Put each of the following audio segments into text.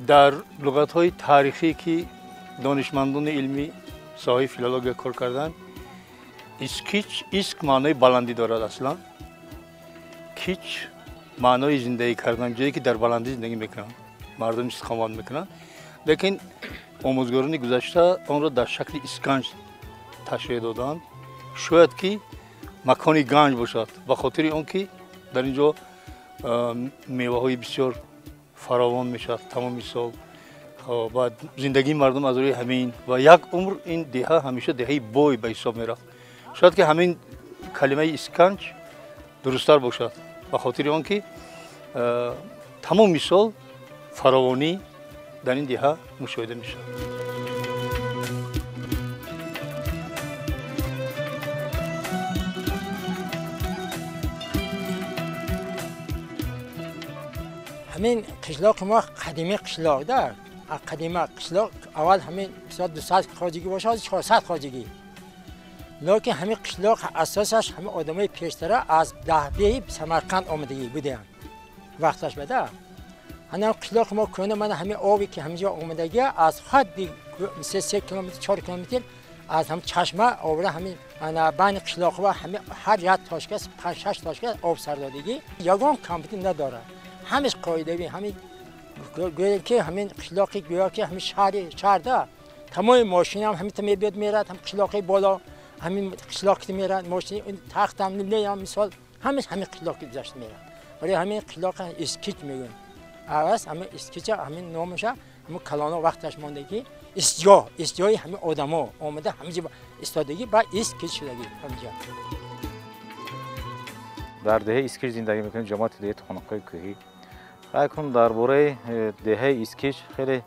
در لغت‌های تاریخی که دانشمندان علمی صاحب فیلولوژی کار کردن، اسک معنای بلندی دارد اصلا. کیچ معنای زندگی کردن، جایی که در بلندی زندگی میکنن، مردم استقامت میکنن. لیکن آموزگاران گذشته آن را در شکل اسکنج تشریح دادند. شاید که مکانی گنج باشد، به خاطر آنکه در اینجا میوه‌های بسیار فراوان میشد تمام سال. بعد زندگی مردم از روی همین و یک عمر این دهه همیشه دهه بوی به حساب میرفت. شاید که همین کلمه اسکنج درست‌تر باشد، به خاطر آنکه تمام سال فراوانی در این دهه مشاهده میشد. همین قشلاق ما قدیمی قشلاق دار. قدیمی قشلاق اول همین 200 خواجگی باشه، 400 خواجگی. لیکن همین قشلاق اساسش همین آدمای پیشتر از دهبی سمرقند آمدگی بودن. وقتش بده. همین قشلاق ما کنه من همین آبی که همینجا آمدگی از خط 3 کیلومتر 4 کیلومتر از هم چشمه آوره همین انا بین قشلاق و همین هر یک تاشکس 5 6 تاشکس آب سردادگی یگان کمپیوتر نداره. همش قاعده بی همین گویا که همین قشلاقی گویا که همین شهر ده تمام ماشین هم همین تمی بیاد میرد، هم قشلاقی بالا همین قشلاقی میرد، ماشین این تخت هم نمیام مثال همین قشلاقی گذشت میرد. ولی همین قشلاق اسکیچ میگن. اواز همین اسکیچ همین نامش همین کلانا وقتش ماندگی استجای همین آدما اومده همینجا استادگی با اسکیچ شدگی همینجا. در دهه اسکیچ زندگی میکنیم جماعت دهه خانقاه کوهی. اکنون درباره دهه اسکیچ خیلی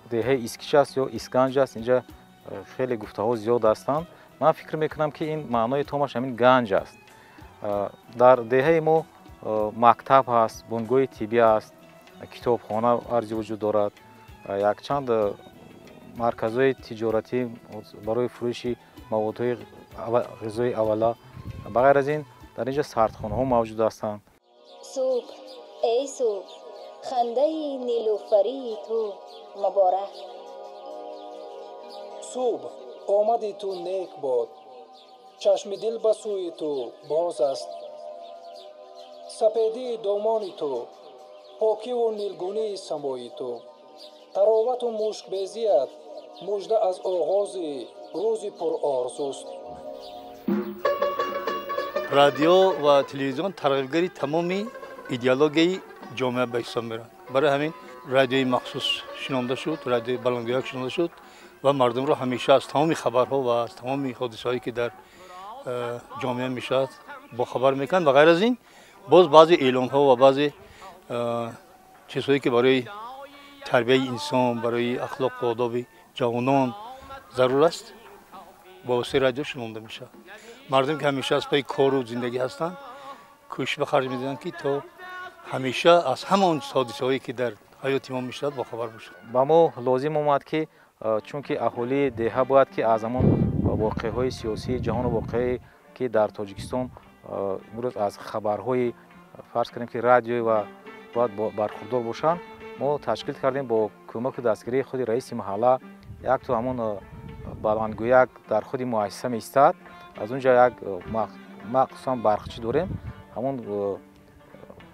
دهه اسکیچ است یا اسکنج است، اینجا خیلی گفته‌ها زیاد هستند. من فکر میکنم که این معنای تامش همین گنج است. در دهه ما مکتب هست، بنگاه طبی است، کتابخانه ارزی وجود دارد، یک چند مرکزهای تجارتی برای فروش موادهای غذایی اولیه. بغیر از این در اینجا سردخانه ها موجود هستند. صبح ای صبح خنده نیلوفری تو مبارک. صبح آمد تو نیک باد، چشم دل به سوی تو باز است. سپیدی دامان تو، پاکی و نیلگونی سمای تو، تراوت و مشک بیزیت مژده از آغاز روزی پر آرزوست. رادیو و تلویزیون ترغیبگری تمامی ایدئولوژی جامعه به حساب میرند. برای همین رادیوی مخصوص شنونده شد، رادیوی بلندگویک شنونده شد و مردم را همیشه از تمام خبرها و از تمام حادثه‌هایی که در جامعه میشد با خبر میکنند. و غیر از این باز بعضی اعلان‌ها و بعضی چیزهایی که برای تربیت انسان، برای اخلاق و آداب جوانان ضرور است با واسطه رادیو شنونده میشه. مردم که همیشه از پای کار و زندگی هستند کوشش به خرج میدن که تا همیشه از همان حادثه‌هایی که در حیات ما میشد با خبر باشند. با ما لازم اومد که چون که اهالی دهه باید که از همان واقعه‌های سیاسی جهان و واقعی که در تاجیکستان امروز از خبرهای فرض کنیم که رادیو و باید برخوردار باشن، ما تشکیل کردیم با کمک دستگیری خود رئیس محله یک تو همون بلندگویک در خود مؤسسه میستاد. از اونجا یک مخصوصا برقچی داریم، همون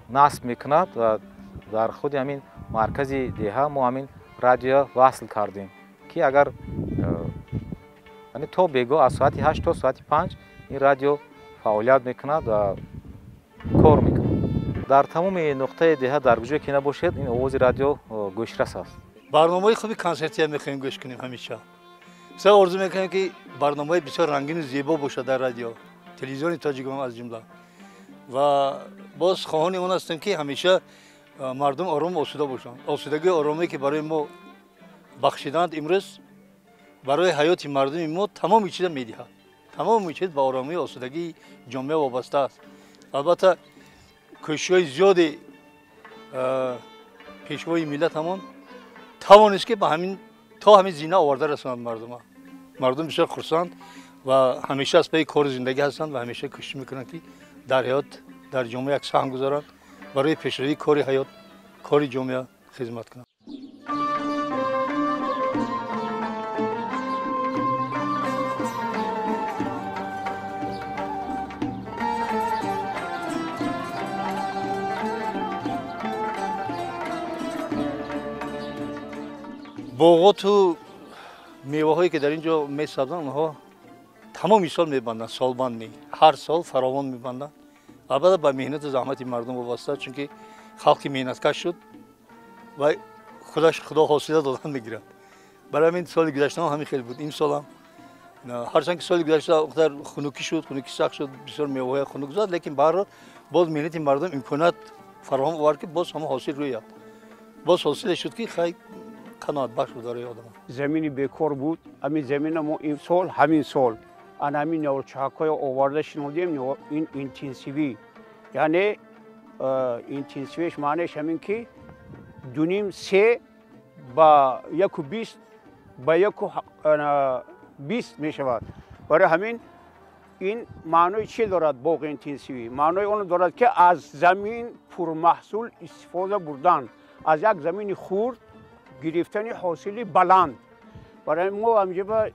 نصب میکند و در خود همین مرکز دهه ما همین رادیو وصل کردیم که اگر یعنی تا بگو از ساعت 8 تا ساعت 5 این رادیو فعالیت میکند و کار میکند. در تمام نقطه دهه در کجا که نباشید این آواز رادیو گوشرس است. برنامه‌های خوبی کنسرتی هم می‌خوایم گوش کنیم همیشه. بسیار آرزو می‌کنیم که برنامه‌های بسیار رنگین و زیبا باشه در رادیو، تلویزیون تاجیکستان از جمله. و باز خواهان اون هستیم که همیشه مردم آرام و آسوده باشند. آسودگی آرامی که برای ما بخشیدند امروز برای حیات مردم ما تمام چیز می‌دهد. تمام چیز با آرامی و آسودگی جامعه وابسته است. البته کوشش‌های زیادی پیشوای ملت همون توانست که با همین تا همین زینه آورده رساند مردم بسیار خرسند و همیشه از پی کار زندگی هستند و همیشه کوشش میکنند که در حیات در جامعه یک سهم گذارند برای پیشروی کار حیات کار جامعه خدمت کنند. باغات و میوه هایی که در اینجا میسازن اونها تمام سال میبندن، سالبند نی، هر سال فراوان میبندن. البته با مهنت و زحمت مردم وابسته، چون که خلق مهنتکش شد و خدا حاصل دادن میگیرد. برای این سال گذشته هم همین خیلی بود، این سال هم هرچند که سال گذشته اکثر خنکی شد، خنکی سخت شد، بسیار میوه خنک زد، لیکن به هر حال باز مهنت مردم امکانات فراهم آورد که باز هم حاصل روی یاد. باز حاصل شد که خیلی قناعت بخش بود برای آدم. زمینی بیکار بود، همین زمین ما این سال همین سال ان همین نولچاکای آورده شنودیم این اینتنسیوی، یعنی اینتنسیویش معنیش همین که 2.5-3 با 1.20 با 1.20 می شود. برای همین این معنی چی دارد باغ اینتنسیوی؟ معنی اون دارد که از زمین پرمحصول استفاده بردن، از یک زمین خرد گرفتن حاصل بلند. برای ما همینجا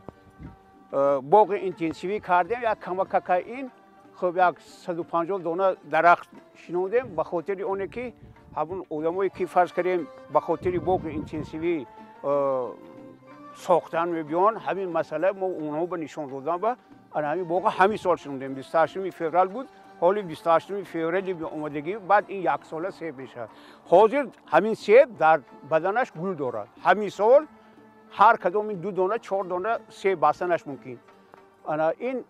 باغ اینتنسیوی کردیم، یک کمک این خب یک 150 دانه درخت شنودیم، به خاطر اونه که همون آدمایی که فرض کردیم به خاطر باغ اینتنسیوی ساختن میبیان، همین مسئله ما اونها به نشان دادن و همین باغ همین سال شنودیم. 28 فوریه بود، حالی 28 فوریه به اومدگی بعد این یک ساله سیب میشه. حاضر همین سیب در بدنش گل دارد، همین سال هر کدام این 2 دانه 4 دانه سیب بستنش ممکن. این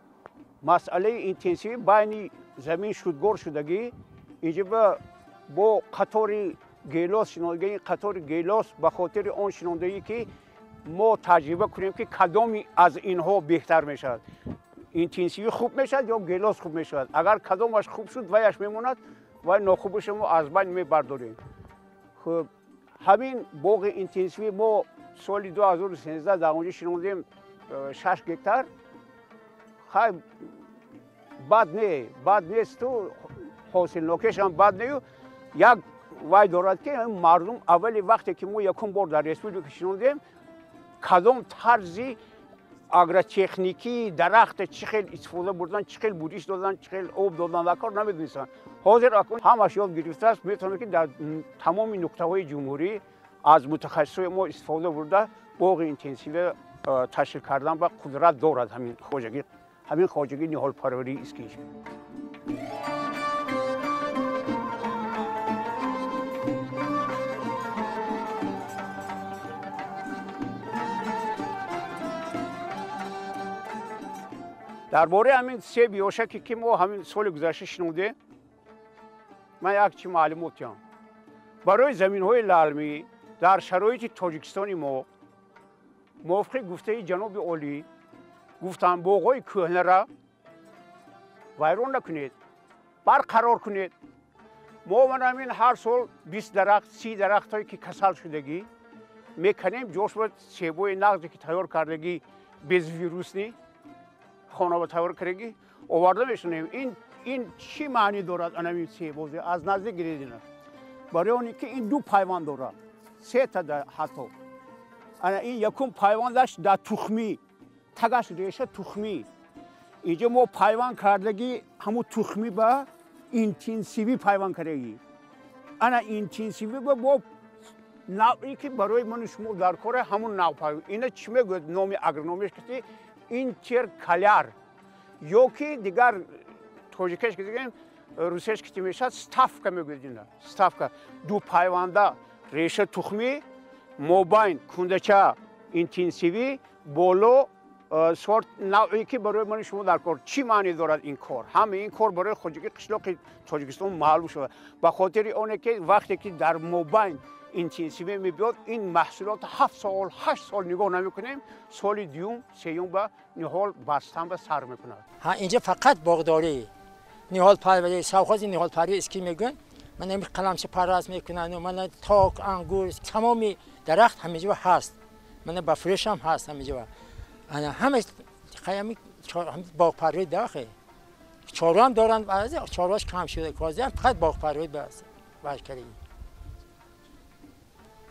مسئله اینتنسیوی بین زمین شدگار شدگی اینجا با قطار گیلاس شنودگی، قطار گیلاس به خاطر آن شنودگی که ما تجربه کنیم که کدامی از اینها بهتر میشد، اینتنسیوی خوب میشد یا گیلاس خوب میشد. اگر کدامش خوب شد ویش میموند و ناخوبش ما از بین میبرداریم. خب همین باغ اینتنسیوی ما سال 2013 در اونجا شنودیم 6 هکتار. خیلی بد نیست تو حاصلناکیش هم بد نیست. یک وای دارد که مردم اولی وقتی که ما یکم بار در رسپوبلیک شنودیم کدام طرزی اگرتکنیکی درخت چه خیلی استفاده بردن، چه خیلی بودیش دادن، چه خیلی آب دادن و کار نمیدونستن. حاضر اکنون همش یاد گرفته است، میتونه که در تمام نقطه‌های جمهوری از متخصصای ما استفاده برده باغ اینتنسیو تشکیل کردن و قدرت دارد. همین خواجگی نهال پروری اسکیش. درباره همین سیب یوشکی که ما همین سال گذشته شنوده، من یک چی معلومات دارم. برای زمین‌های للمی در شرایط تاجیکستان ما موافق گفته جناب عالی گفتن باغ‌های کهنه را ویران نکنید، برقرار کنید. ما همین هر سال 20 درخت 30 درخت هایی که کسل شدگی میکنیم جوش بود سیبوی نغزی که تیار کردگی bez ویروس نی خانه با تیار کردگی آورده میشونیم. این چی معنی دارد انمی سیبوزی از نزدیک گریدینه برای اونی که این 2 پیوند دارد 3 تا حتی این یکم پیوندش در تخمی تگش ریشه تخمی اینجا ما پیوند کردگی همون تخمی با اینتنسیوی پیوند کردگی اینتنسیوی با نوعی که برای من شما در کار همون نوع پیوند اینه چی میگوید نام اگرونومیش که اینترکالر یا که دیگر توجیکش که دیگه روسیش که میشه ستافکا میگوید اینا ستافکا 2 پیونده ریشه تخمی موباین کندچه اینتنسیوی بولو سورت نوعی که برای من شما در کار چی معنی دارد این کار؟ همه این کار برای خودجگی قشلاق تاجیکستان معلوم شده به خاطر اونه که وقتی که در موباین اینتنسیوی میبیاد این محصولات 7 سال 8 سال نگاه نمیکنیم سال دیوم سیوم به نهال بستن و سر میکنه. اینجا فقط باغداری نهال پروری سوخاز نهال پروری اسکی میگن من نمی قلمچه پرواز میکنن و من تاک انگور تمامی درخت همینجا هست من با فروش هم هست همینجا انا همه خیلی باغ پروری داخل چهارو هم دارن بعضی چهارواش کم شده کازی هم فقط باغ پروری بس کردیم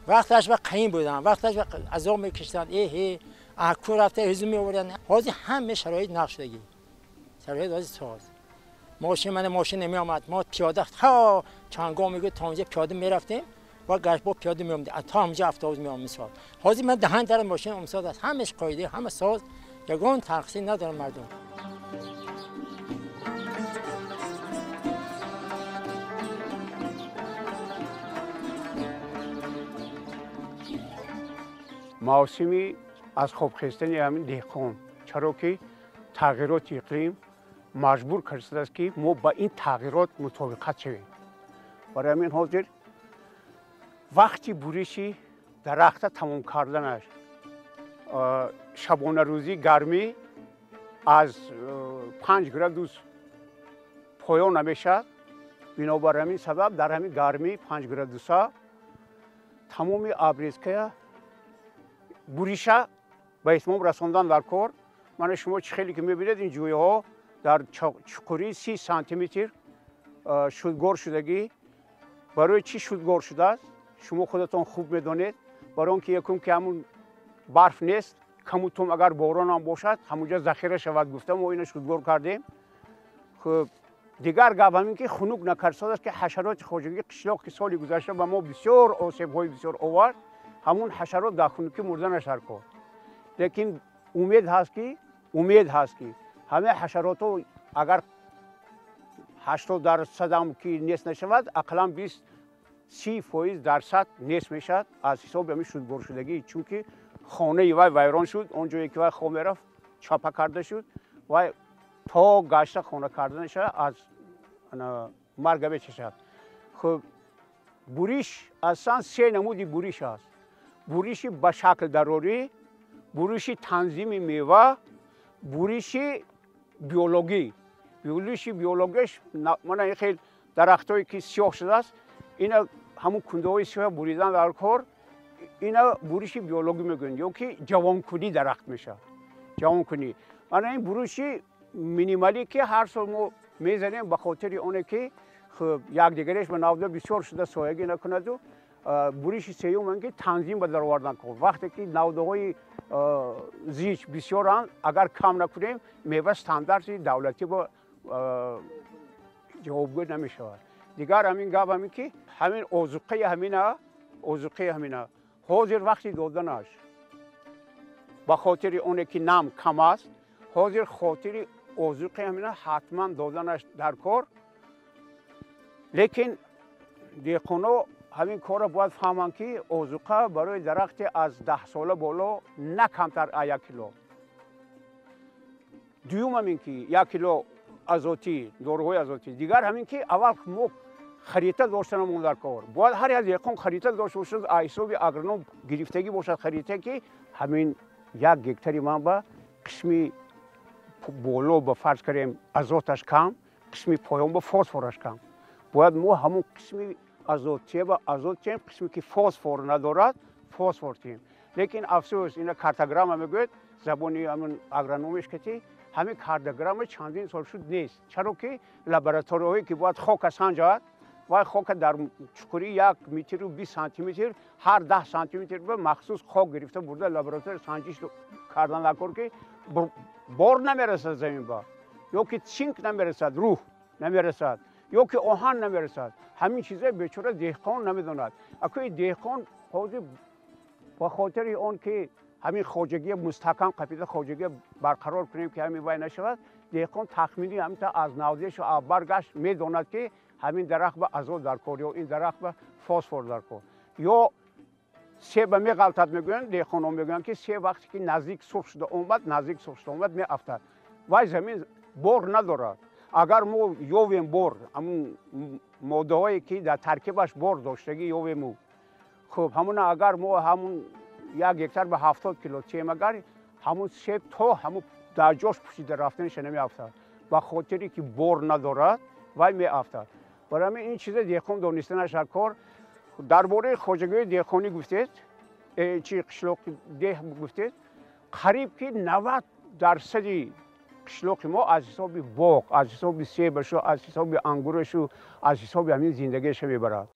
وقتش با قیم بودن وقتش با عذاب میکشیدن اکو رفته هزو میوردن حاضی همه شرایط نقش دگی شرایط حاضی ساز ماشین نمی آمد ما پیاده تا چند گام میگه تا اونجا پیاده میرفتیم و گشت با پیاده می آمدیم تا همجا افتاد می آمد مثال حاضر من دهان در ماشین امسال است همش قایده همه ساز یگان تقصیر نداره مردم موسمی از خوب خستن همین دهقان چرا که تغییرات اقلیم مجبور کرده است که ما با این تغییرات مطابقت شویم برای همین حاضر وقتی بوریشی درخت تمام کردنش شبانه روزی گرمی از 5 گرادوس پایان نمیشه بنابر همین سبب در همین گرمی 5 گرادوسا تمام آبریزکه بوریشه به اتمام رساندن در کار من شما خیلی که میبینید این جویه ها در چقوری 30 سانتی متر شودگار شدگی برای چی شودگار شده است شما خودتان خوب میدانید برای اینکه یکم که همون برف نیست کموتم اگر باران هم باشد همونجا ذخیره شود گفتم ما اینو شودگار کردیم خب دیگر گپ همین که خنک نکرد است که حشرات خارجی قشلاق که سال گذشته به ما بسیار آسیب های بسیار آورد همون حشرات در خنکی مرده نشر کرد لیکن امید هست که همه حشرات ها اگر 80% هم که نیست نشود اقلا 20-30% نیست میشد از حساب همین شودگار شدگی چون که خانه وی ویران شد اونجایی که وی خواب میرفت چاپه کرده شد و تا گشته خانه کردنش از مرگ بچشد خب بوریش اصلا 3 نمودی بوریش است بوریش به شکل ضروری بوریش تنظیم میوه بوریش بیولوژیش من خیلی درختایی که سیاه شده است اینا همون کنده های سیاه بریدن در کار اینا بوریش بیولوژی میگن یا که جوانکنی درخت میشه جوانکنی من این بوریش مینیمالی که هر سال ما میزنیم به خاطر اونه که خب یک دیگرش به ناوده بسیار شده سایگی نکند و بوریش سیوم انگی تنظیم به در آوردن کن وقتی که ناوده های زیچ بسیارن اگر کم نکنیم میوه استاندارد دولتی با جوابگو نمیشود دیگر همین گپ همین که همین اوزقه همینه حاضر وقتی دادنش به خاطر اونه که نم کم است حاضر خاطر اوزقه همینه حتما دادنش در کار لیکن دیقونا همین کار باید فهمن که اوزقه برای درخت از 10 ساله بالا نه کمتر 1 کیلو دوم همین که 1 کیلو ازوتی داروهای ازوتی دیگر همین که اول ما خریطه داشتنمون در کار باید هر از یکم خریطه داشته باشد حساب اگرونوم گرفتگی باشد خریطه که همین 1 هکتاری من به قسمی بالا به فرض کنیم ازوتش کم قسمی پایان به فسفرش کم باید ما همون قسمی ازوتی به ازوت تیم قسمی که فسفر ندارد فسفر تیم لیکن افسوس اینا کارتوگرام میگوید زبانی همون اگرونومش که همین کارتوگرام چندین سال شد نیست چرا که لابراتوری که باید خاک سنجد و خاک در چکوری 1 متر و 20 سانتی متر هر 10 سانتی متر به مخصوص خاک گرفته برده لابراتوری سنجش کردن نکر که بار نمیرسد زمین با یا که چینک نمیرسد روح نمیرسد یا که آهن نمیرسد همین چیزا بیچاره دهقان نمیداند اگه دهقان خود به خاطر اون که همین خواجگی مستحکم قپیده خواجگی برقرار کنیم که همین وای نشود دهقان تخمینی همین تا از نودش و برگشت میداند که همین درخت به ازوت در کار یا این درخت به فسفر در کار یا سیب میغلطد میگن دهقان میگن که سیب وقتی که نزدیک سرخ شده اومد میافتد وای زمین بار ندارد اگر ما یویم بار همون ماده‌هایی که در ترکیبش بار داشتگی یویم خب همون اگر ما همون 1 هکتار به 70 کیلو چیم اگر همون سیب تا همون در جاش پوشیده رفتنش نمیافتد به خاطری که بار ندارد وای میافتد برای همین این چیز دهقان دانستنش در کار درباره خواجگی دهقانی گفتید چی قشلاق ده گفتید قریب که 90% قشلاق ما از حساب باغ از حساب سیبش از حساب انگورش از حساب همین زندگیش میبرد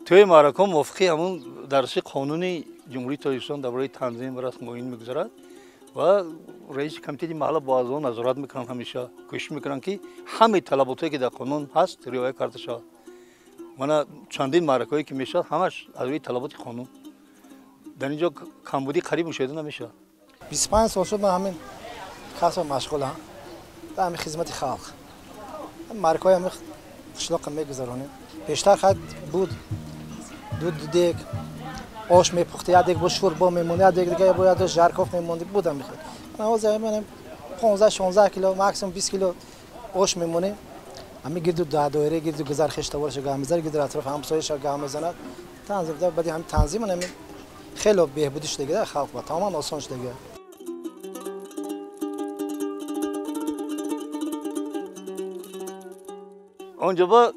توی معرکه موافقی همون درس قانونی جمهوری تاجیکستان درباره تنظیم و رسم آیین میگذارد و رئیس کمیته محل با از آن نظارت میکنن، همیشه کوشش میکنن که همه طلباتی که در قانون هست رعایت کرده شود. من چندین معرکه‌ای که میشه همش از روی طلبات قانون. در اینجا کمبودی قریب مشاهده نمیشه. 25 سال شد من همین کسب مشغولم در همین خدمت خلق. معرکه‌های همین قشلاق میگذرونیم. بیشتر خد بود دود دیگ آش میپختی، یک دیگ با شوربا میمونه، یک دیگه باید ژرکاف میموندی بودم میخواد. من حاضر من 15 16 کیلو ماکسیمم 20 کیلو آش میمونه. همین گردو دایره گردو گذر خشت وارش گام میذاره، گردو اطراف همسایه‌اش گام میزنه. تنظیم ده بعد همین تنظیم همین خیلی بهبودیش دیگه خلق با تمام آسانش دیگه. آنجا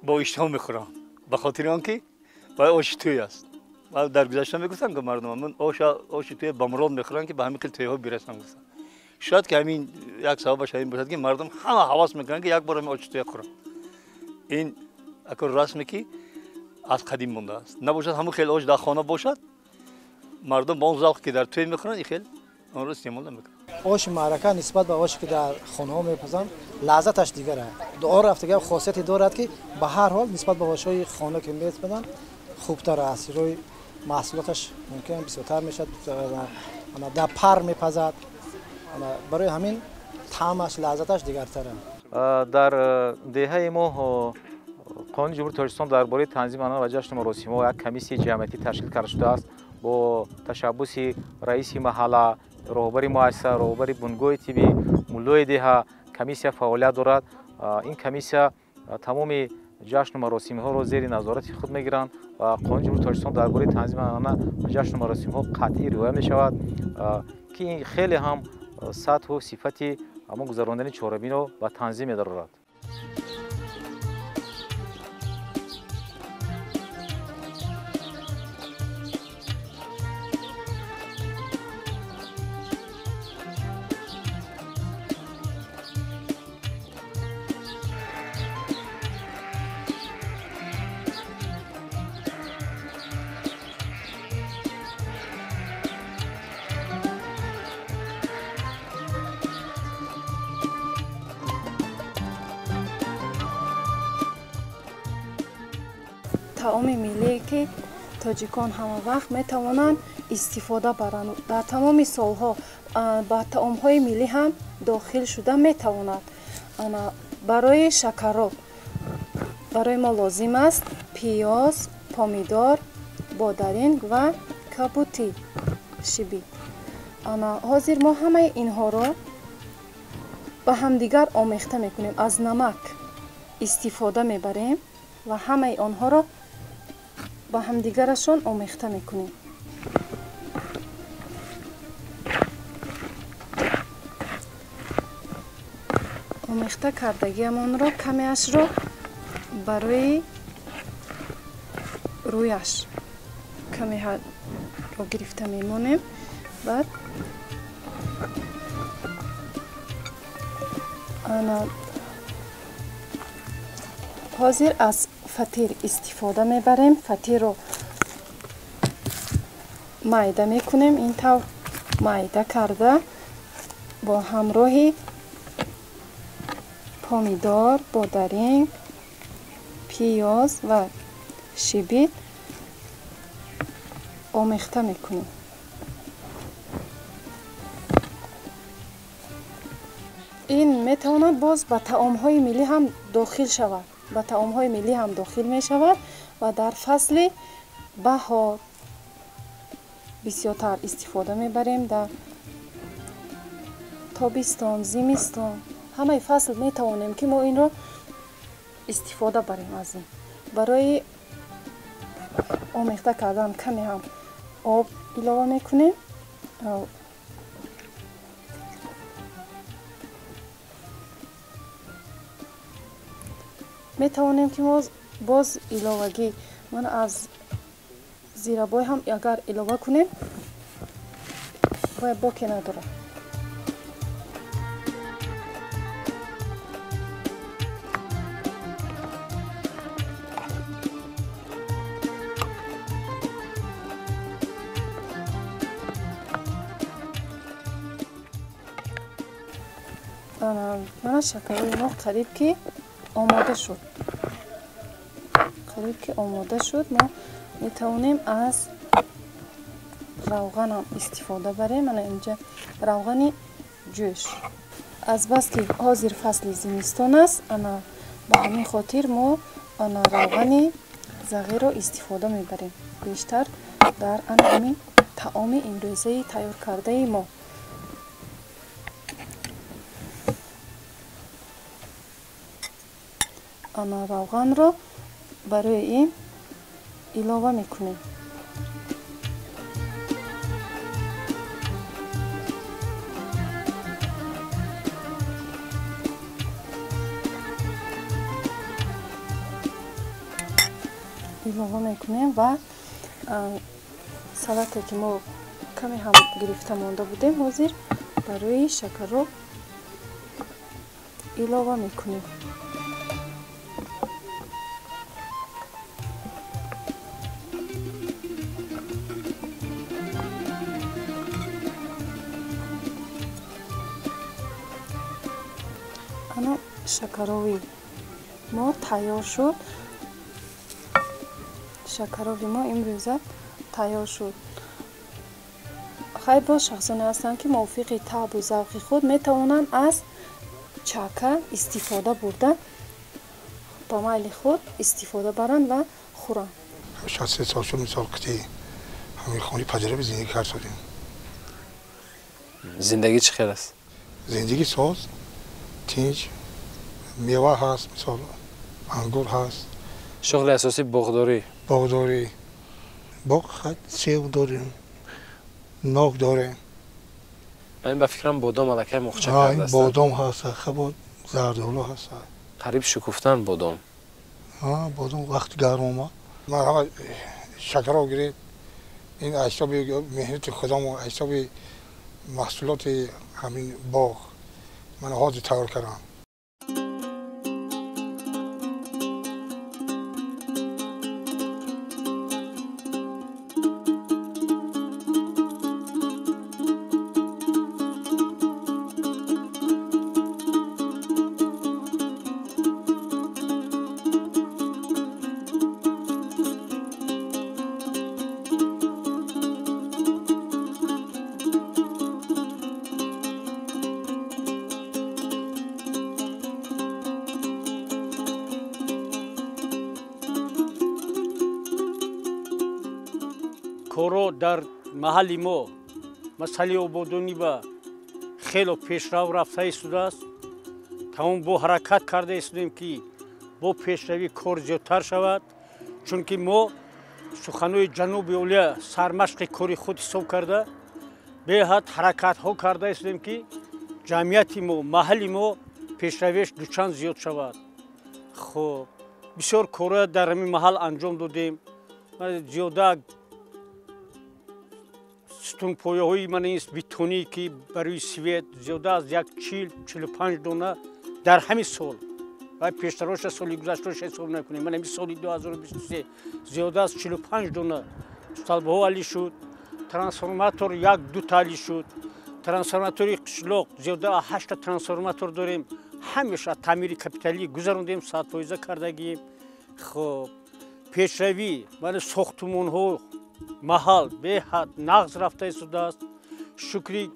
با اشتها میخورم به خاطر آنکه با آش توی است. و در گذشته میگفتن که مردم من آش توی بمراد میخورن که به همین توی ها برسن گفتن. شاید که همین یک سبب شاید باشد که مردم همه حواس میکنن که یک بار می آش توی خورن. این اکر رسمی که از قدیم مونده است. نباشد همون خیلی آش در خانه باشد مردم با اون ذوق که در توی میخورن این خیلی آن رو استعمال نمیکنن. آش معرکه نسبت به آشی که در خانه ها میپزن لذتش دیگره. دو رفتگی خاصیتی دارد که به هر حال نسبت به آشای خانه که میپزن خوبتر است. روی محصولاتش ممکن بسیارتر میشد، در پر میپزد، برای همین طعمش لذتش دیگرتره. در دهه ما قانون جمهوری تاجیکستان درباره تنظیم آنان و جشن مراسم‌ها یک کمیسیون جمعیتی تشکیل کرده شده است با تشبث رئیس محله، راهبر مؤسسه، راهبر بنگاه تیبی، مولای دهه. کمیسیون فعالیت دارد. این کمیسیون تمام جشن و مراسم‌ها را زیر نظارت خود می‌گیرند و قانون جمهوری تاجیکستان درباره تنظیم آنان و جشن و مراسم‌ها قطعی رعایت می‌شود که این خیلی هم سطح و صفت اما گذراندن چهاربین و تنظیم دارد. طعام ملی که تاجیکان همه وقت میتوانند استفاده برند. در تمام سالها با طعام‌های ملی هم داخل شده میتواند. برای شکراب برای ما لازم است پیاز، پامیدار، بادرنگ و کبوتی شیبی. حاضر ما همه اینها را با همدیگر آمیخته میکنیم. از نمک استفاده میبریم و همه آنها را با همدیگرشان آمیخته میکنیم. آمیخته کردگیمان را کمیش را برای رویش کمی را گرفته میمونیم. بعد حاضر از فطیر استفاده میبریم. فطیر رو مایده میکنیم. این طور مایده کرده با همراهی پامیدار، بادرنگ، پیاز و شیبی آمیخته میکنیم. این میتواند باز به طعام‌های ملی هم داخل شود. به طعام‌های ملی هم داخل می شود و در فصل بهار بسیارتر استفاده میبریم. در تابستان، زمستان همه فصل می توانیم که ما این را استفاده بریم. از این برای آمیخته کردن کمی هم آب علاوه میکنیم. می توانیم که ما باز علاوگی من از زیرابای هم اگر علاوه کنیم باید باکی نداره. mana shakaroyi mo qarib ki omada shud. Qarib ki omada shud. Mo میتوانیم از روغن هم استفاده بریم. من اینجا روغن جوش از بس که حاضر فصل زمستان است، انا به همین خاطر ما انا روغن زغیر رو استفاده میبریم بیشتر در همین طعام امروزی تیار کرده ما. انا روغن رو برای این ilova میکنیم. ilova میکنیم و سالتی که ما کمی هم گرفته مانده بودیم حاضر برای شکر رو ilova میکنیم. شکروی ما تیار شد. شکروی ما امروزه تیار شد. خیلی با شخصانی هستند که موافق طعم و ذوق خود میتوانند از چکه استفاده بردن با میل خود استفاده برند و خورند. 63 سال شد مثال که همین خونی پنجره به زندگی کار شدیم. زندگی چه خیلی است؟ زندگی ساز، تینج، میوه هست، مثال انگور هست. شغل اساسی باغداری. باغداری. باغ خود سیب داریم، ناک داریم. من به فکرم بادام علاقه مخچه کرده است. بادام هست، خب زردالو هست. قریب شکفتن بادام. بادام وقت گرم اومد. من همه شکر رو گرید. این حساب مهنت خودم و حساب محصولات همین باغ من حاضر تیار کردم. کارو در محل ما مسئله آبادانی با خیلی پیشرو رفته ایستاده است. تمام با حرکت کرده ایستادیم که با پیشروی کار زیادتر شود، چون که ما سخنهای جنوب اولیا سرمشق کاری خود حساب کرده به حد حرکت ها کرده ایستادیم که جمعیت ما محل ما پیشرویش دوچند زیاد شود. خب بسیار کارها در همین محل انجام دادیم. زیاده ستون پایه های من است بیتونی که برای سویت زیاده از 40-45 دانه در همین سال و پیشترش سالی گذشتهش حساب نکنیم. من همین سالی 2023 زیاده از 45 دانه سالبه ها علی شد. ترانسفورماتور 1-2 تا علی شد. ترانسفورماتوری قشلاق زیاده 8 ترانسفورماتور داریم. همیشه تعمیر کپیتالی گذراندیم، ساعت فایزه کردگیم. خب پیشروی من ساختمان ها محل به حد نقض رفته ایستاده است. شکری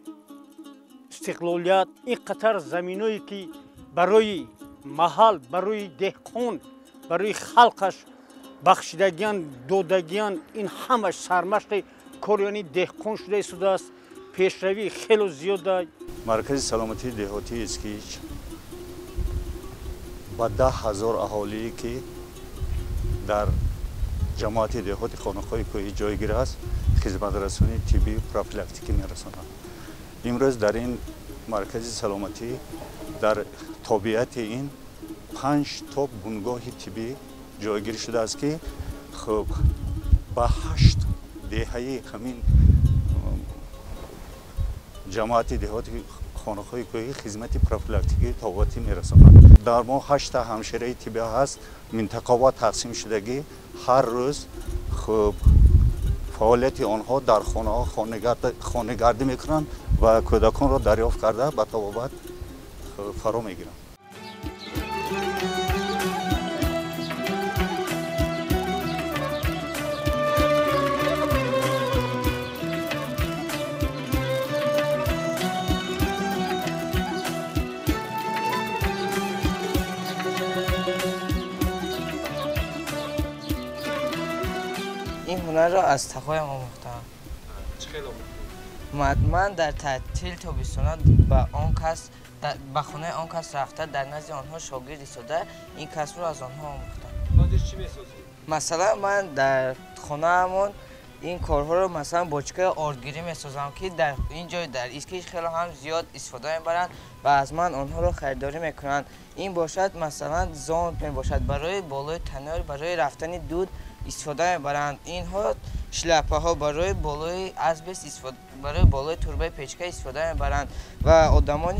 استقلالیت این قطر زمینایی که برای محل، برای دهقان، برای خلقش بخشیدگیان دادگیان این همش سرمشق کار یعنی دهقان شده ایستاده است. پیشروی خیلی زیاده. مرکز سلامتی دهاتی اسکیچ با 10,000 اهالی که در جماعت دهاتی خانه‌های کوهی جایگیر است خدمت رسانی طبی پروفیلاکتیکی می‌رسانند. امروز در این مرکز سلامتی در طبیعت این 5 تا بنگاه طبی جایگیر شده است که خب با 8 دهه همین جماعت دهاتی خانه‌های کوهی خدمت پروفیلاکتیکی طباتی می‌رسانند. در ما 8 تا همشیره طبی هست منطقه‌وار تقسیم شدگی هر روز خب فعالیت آنها در خانه‌ها خانه‌گردی میکنند و کودکان را دریافت کرده به طبابت фаро мегиранд. این هنر را از تقوایم آموختم. چه آموختی؟ من در تعطیل تابستان‌ها به خانه آن کس رفته در نزد آنها شاگردی شده این کسب را از آنها آموختم. خودش چی می‌سازی؟ مثلا من در خانه‌مون این کارها رو مثلا بچکه آردگیری می‌سازم که در اینجا در اسکیش خیلی هم زیاد استفاده می‌برند و از من آنها رو خریداری می‌کنند. این باشد مثلا زاند میباشد برای بالای تنور برای رفتن دود استفاده می‌برند. اینها شلپه ها برای بالای اسبست استفاده برای بالای توربه پیچکه استفاده می‌برند و آدمان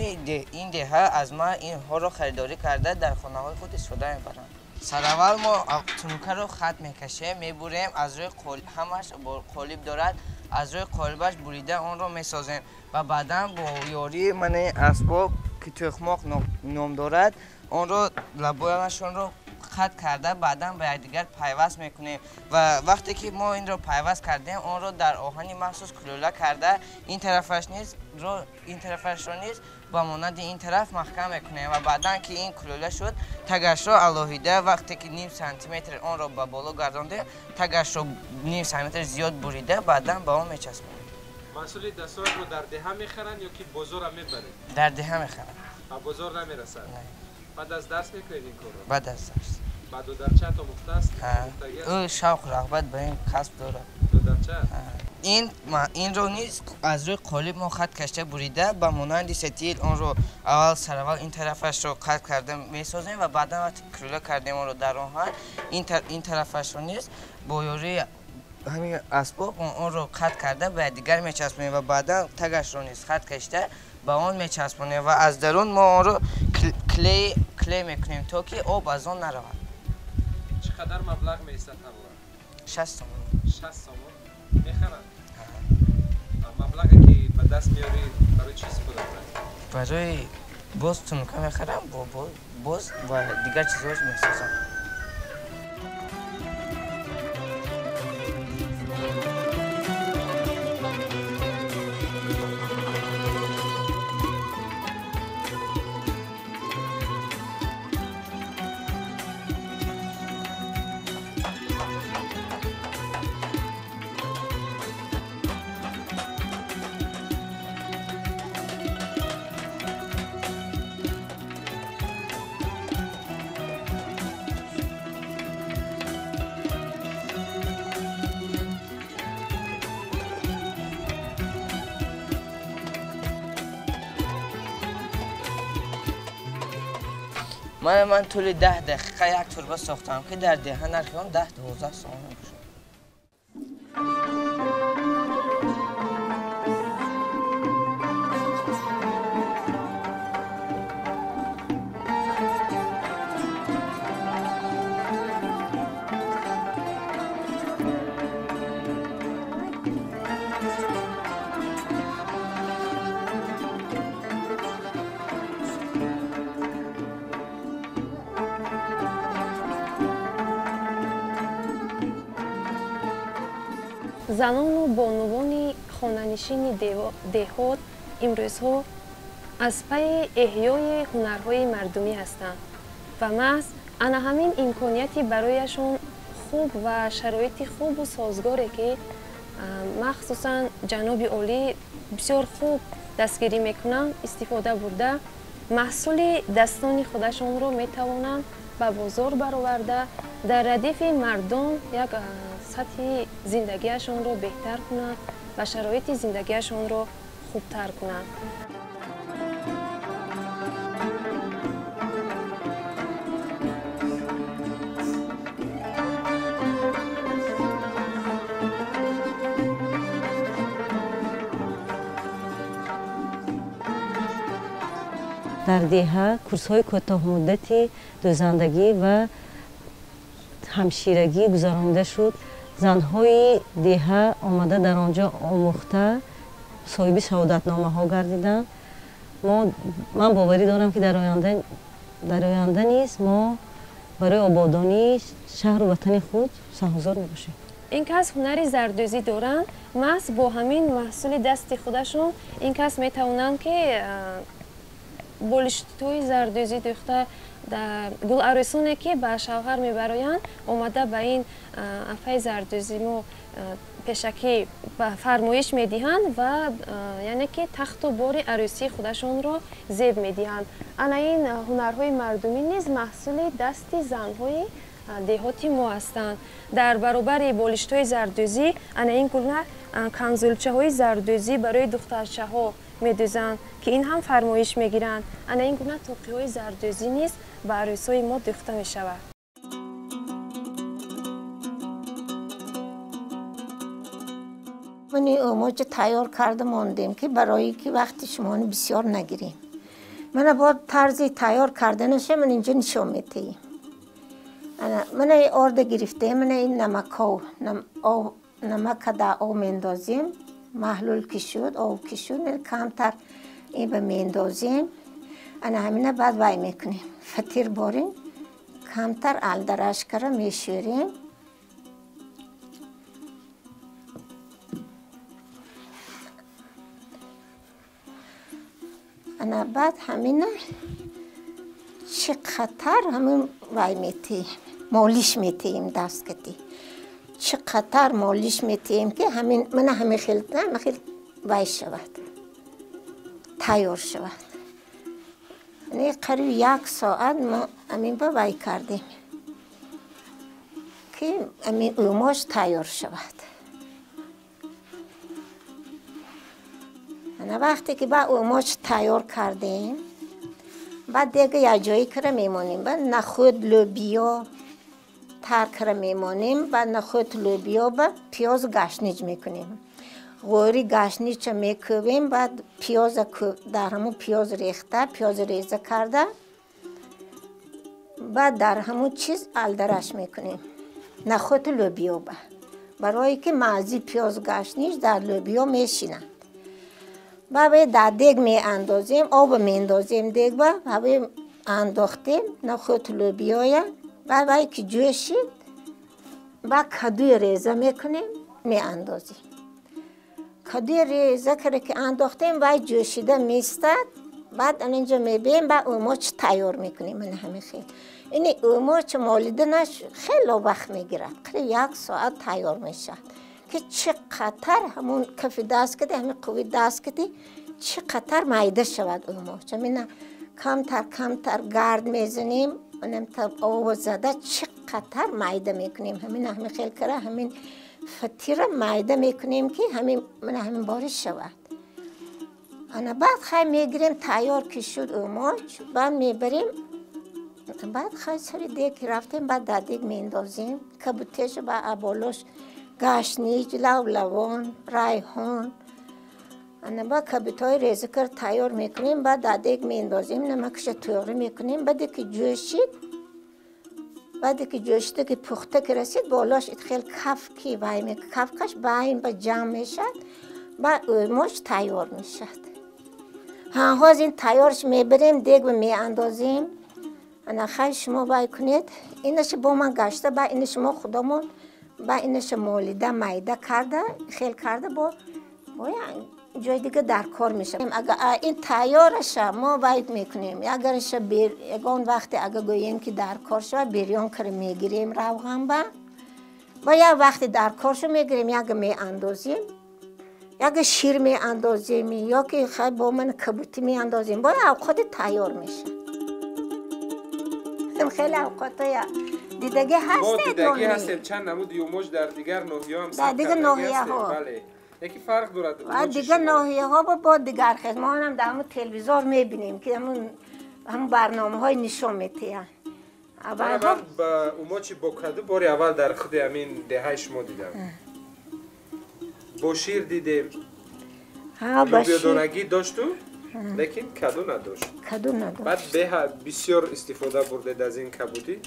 این دهه از من اینها را خریداری کرده در خانه‌های خود استفاده می‌برند. سر اول ما تنوکه رو خط می‌کشیم می‌بریم از روی همش قالب دارد از روی قالبش بریده آن رو می‌سازیم و بعداً با یاری من اسباب که تخماق نام دارد آن رو لبایشون رو خط کرده بعداً به یکدیگر پیوست میکنیم و وقتی که ما این رو پیوست کردیم آن رو در آهنی مخصوص کلوله کرده این طرفش رو نیز با مانند این طرف محکم میکنیم و بعداً که این کلوله شد تگش رو علاویده وقتی که نیم سانتیمتر آن رو به بالا گردانده تگش رو نیم سانتیمتر زیاد بریده بعداً به آن میچسبونیم. محصول دستار رو در دهه میخرن یا که بازار هم میبرن؟ در دهه میخرن. بازار نمیرسن؟ بعد از درس میکنید این کار رو؟ بعد از درس. بعد در چه آموخته است؟ او شوق رغبت به این کسب داره. در چه؟ این رو نیز از روی قالب ما خط کشته بریده به مانند ستیل اون رو اول سر این طرفش رو قطع کرده میسازیم و بعدا وقتی کلوله کردیم اون رو در آهن این طرفش رو نیز با یاری همین اسباب اون رو قطع کرده به دیگر میچسبونیم و بعدا تگش رو نیز خط کشته به اون میچسبونیم و از درون ما اون رو کلی میکنیم تا که آب از اون نرود. چقدر مبلغ میسته تقریبا؟ 60 تومان. 60 تومان میخرن؟ مبلغی که به دست میاری برای چی استفاده کنی؟ برای باز تنوکه میخرم باز و دیگر چیزهاش میسازم. من طول 10 دقیقه یک توربه ساختم که در دهه نرخ اون 10-12 تومان میشه. занону бонувони хонанишини деҳот имрӯзҳо аз пайи эҳёи ҳунарҳои мардумӣ ҳастанд ва маҳз ана ҳамин имконияти барояшон хуб ва шароити хубу созгоре ки махсусан ҷаноби олӣ бисёр хуб дастгирӣ мекунанд истифода бурда маҳсулидастони худашонро метавонанд ба бозор бароварда дар радифи мардум як сатҳи зиндагиашонро беҳтар кунанд ва шароити зиндагиашонро хубтар кунанд. дар деҳа курсҳои кӯтоҳмуддати дӯзандагӣ ва ҳамширагӣ гузаронида шуд. занҳои деҳа омада дар он ҷо омӯхта соҳиби шаҳодатномаҳо гардиданд من باوری دارم که در آینده نیست ما برای آبادانی شهر و وطن خود سهمگذار میباشیم. این کس هنری زردوزی دارن، محض با همین محصول دست خودشون این کس میتونن که بولشتوی زردوزی دختر گل عروسونه که به شوهر میبراین اومده به این افای زردوزی مو پیشکی فرمایش میدهند و یعنی که تخت و بار عروسی خودشون رو زیب میدهند. انا این هنرهای مردمی نیز محصول دستی زنهای دهاتی ما هستند. در برابر بالشت‌های زردوزی انا این گونه کنزلچه های زردوزی برای دخترچه ها میدوزند که این هم فرمایش میگیرند. انا این گونه توقی های زردوزی نیز به عروسای ما دوخته میشود. من اوماج تیار کرده موندیم که برای که وقتی شما بسیار نگیریم. من با طرزی تیار کردنش من اینجا نشون میدیم. من این آرد گرفته من این نمک در آب میندازیم محلول که شد آب که شد کمتر این به میندازیم انا همینه بعد وای میکنیم فتیر باریم کمتر الدرش کرده میشوریم انا بعد همینه چقدر همین وای میتیم مالیش میتیم دست کتی چقدر مالیش میتیم که همین من همین خیلی وای شود تیار شود یعنی قریب 1 ساعت ما همین با وای کردیم که همین اوماش تیار شود وقتی که با اوماش تیار کردیم بعد دیگه یه جایی که میمونیم بعد نخود لوبیا ترک میمونیم بعد نخود لوبیا با پیاز گشنیج میکنیم غوری گشنیج میکوبیم بعد پیاز در همون پیاز ریخته پیاز ریزه کرده بعد در همون چیز الدرش میکنیم نخود لوبیا با برای که مزه پیاز گشنیج در لوبیا میشینه با در دیگ می اندازیم آب می اندازیم دیگ با انداختیم نخود لوبیای و که جوشید با کدوی ریزه میکنیم می اندازیم کدوی ریزه که انداختیم و جوشیده میستد بعد اینجا میبیم با اوماچ تیار میکنیم من همین خیلی این اوماچ مالیدنش خیلی وقت میگیرد قریب 1 ساعت تیار میشد که چقدر همون کف دست کردی همین قوی دست کردی چقدر مایده شود اوماچ همین کمتر گرد میزنیم اونم تا آب زده چقدر مایده میکنیم همین خیلی کرده همین فتیره مایده میکنیم که همین بارش شود انا بعد خیلی میگیریم تیار که شد اوماچ بعد میبریم بعد خیلی سری دیگ رفتیم بعد در دیگ میندازیم کبوتش با ابالوش گشنیج لولوان ریحان انا با کبوتای ریزه کرد تیار میکنیم بعد در دیگ میندازیم نمکش توغری میکنیم بعد که جوشید بعد که جوشیده که پخته که رسید بالاش خیلی کفکی وای میکنه کفکش بایم با جمع میشد بعد اوماش تیار میشد هنهاز این تیارش میبریم دیگ و میاندازیم انا خیلی شما وای کنید اینش با من گشته با اینش ما خودمون با اینش مولیده مایده کرده خیلی کرده با جای دیگه در کار میشه اگر این تیارش ما باید میکنیم اگرش یگان وقتی اگر گوییم که در کار شد بریان کرده میگیریم روغن با یا وقتی در کارشو میگیریم یا میاندازیم یا شیر میاندازیم یا که خیلی با من کبوتی میاندازیم با اوقات تیار میشه خیلی اوقات دیدگی هستیم چند نمود یوموج در دیگر ناحیه‌ها هم در دیگر ناحیه‌ها بله یکی فرق دارد و دیگر ناحیه‌ها با دیگر خدمات هم در همون تلویزیون میبینیم که همون برنامه‌های نشون میدن من با اوماچ بوکادو باری اول در خود همین دهه شما دیدم با شیر دیدیم لوبیا دانگی داشتو لیکن کدو نداشت بعد بسیار استفاده برده از این کبوتی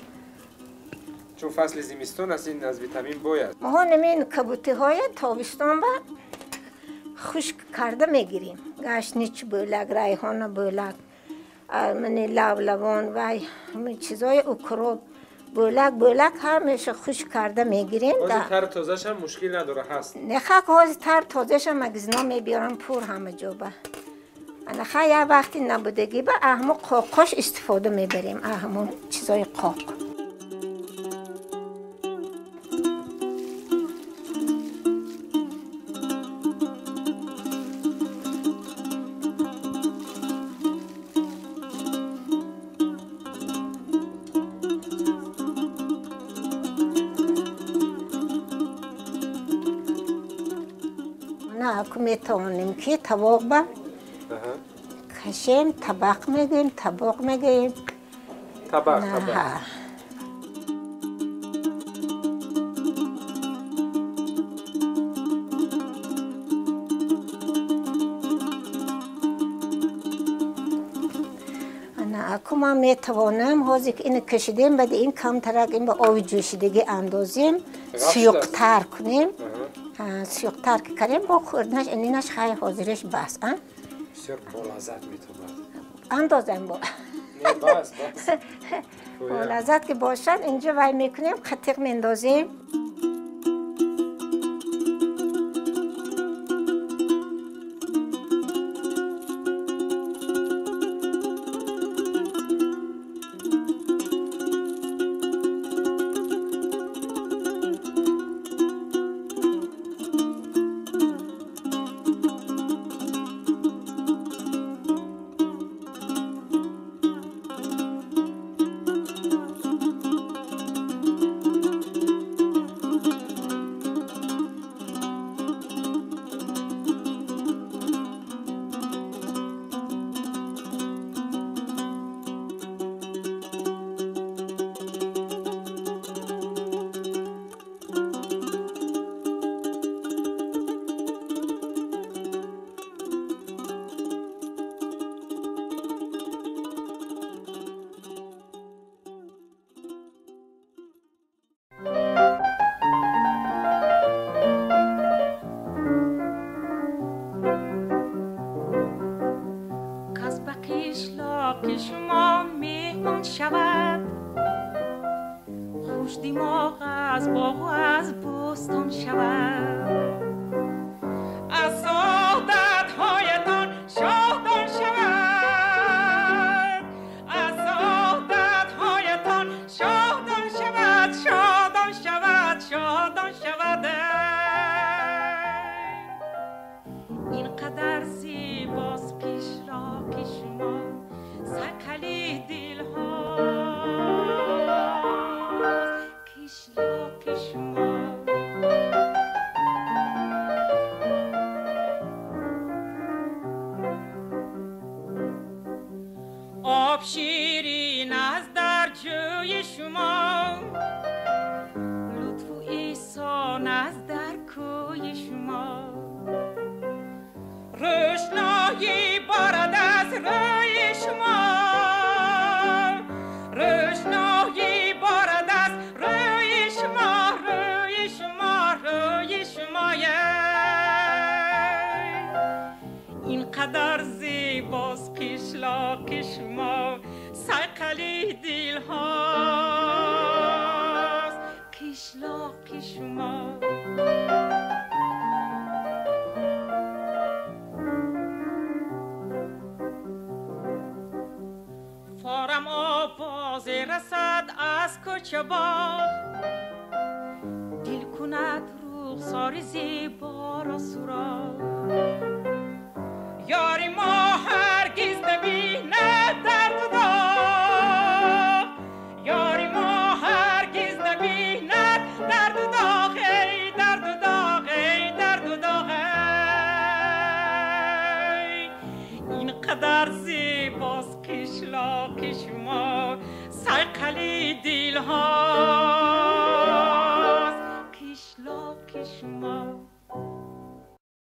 چون فصل زمستان از این از ویتامین باید ما همین کبوتی های تابستان با خشک کرده میگیریم گشنیچ بولک، ریحان بولک، من لبلبان و همین چیزای اوکروب بولک همیشه خوش کرده میگیریم. حاضی تر تازهش هم مشکل نداره هست؟ نخک حاضی تر تازهش هم مگزنا میبیارم پور همه جا به. نخه یه وقتی نبودگی به اهمو قاقاش استفاده میبریم، اهمو چیزای قاق. نه میتونیم که طباق با کشیم، طبق میگیم، طباق میگیم. طبق. اکو ما میتوانم حاضر که این کشیدیم بعد این کم ترک با آب جوشیدگی اندازیم سیوقتر کنیم. سیوقتر که کنیم با خوردنش اینش خیلی حاضرش بس. بسیار بولازت میتوند. اندازم با. بس. بولازت که باشد اینجا وای میکنیم خطیق میندازیم. شیرین از در جوی شما، لطف و احسان از در کوی شما، روشنایی بارد از روی شما، روشنایی بارد از روی شما، روی شما، روی شما. اینقدر زیباست قشلاق شما، سقلی دل هاست قشلاق شما. فارم آواز رسد از کوچه باغ، دل کند رخسار زیبا را سراغ. یاری ما هرگز نبیند درد و داغ، یاری ما هرگز نبیند درد و داغ، ای درد و داغ، ای درد و داغ. اینقدر زیباست قشلاق شما، سقلی دل هاست قشلاق شما.